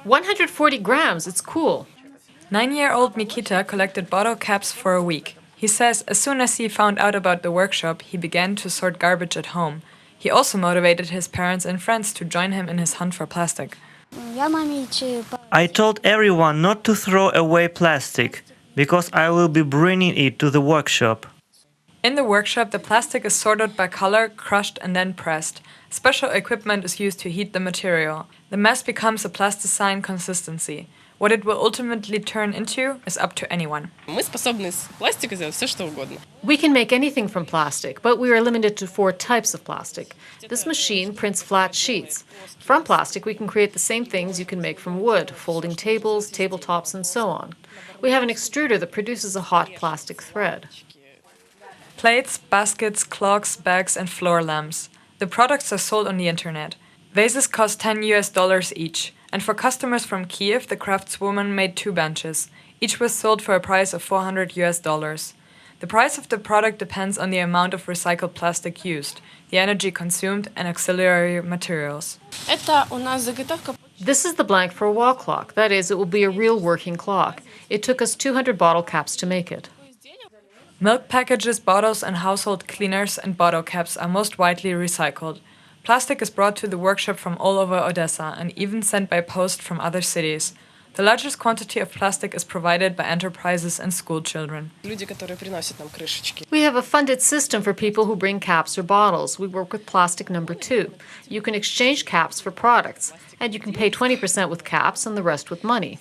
140 grams, it's cool. 9-year-old Mikita collected bottle caps for a week. He says as soon as he found out about the workshop, he began to sort garbage at home. He also motivated his parents and friends to join him in his hunt for plastic. I told everyone not to throw away plastic, because I will be bringing it to the workshop. In the workshop, the plastic is sorted by color, crushed and then pressed. Special equipment is used to heat the material. The mess becomes a plasticine consistency. What it will ultimately turn into is up to anyone. We can make anything from plastic, but we are limited to 4 types of plastic. This machine prints flat sheets. From plastic, we can create the same things you can make from wood, folding tables, tabletops, and so on. We have an extruder that produces a hot plastic thread. Plates, baskets, clogs, bags and floor lamps. The products are sold on the internet. Vases cost $10 each. And for customers from Kiev, the craftswoman made 2 benches. Each was sold for a price of $400. The price of the product depends on the amount of recycled plastic used, the energy consumed, and auxiliary materials. This is the blank for a wall clock. That is, it will be a real working clock. It took us 200 bottle caps to make it. Milk packages, bottles, and household cleaners and bottle caps are most widely recycled. Plastic is brought to the workshop from all over Odesa and even sent by post from other cities. The largest quantity of plastic is provided by enterprises and school children. We have a funded system for people who bring caps or bottles. We work with plastic number 2. You can exchange caps for products, and you can pay 20% with caps and the rest with money.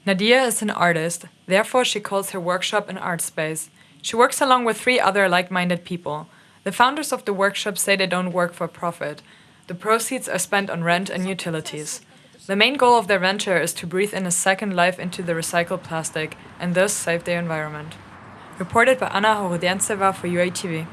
Nadia is an artist, therefore she calls her workshop an art space. She works along with 3 other like-minded people. The founders of the workshop say they don't work for profit. The proceeds are spent on rent and utilities. The main goal of their venture is to breathe in a second life into the recycled plastic and thus save the environment. Reported by Anna Horodiantseva for UATV.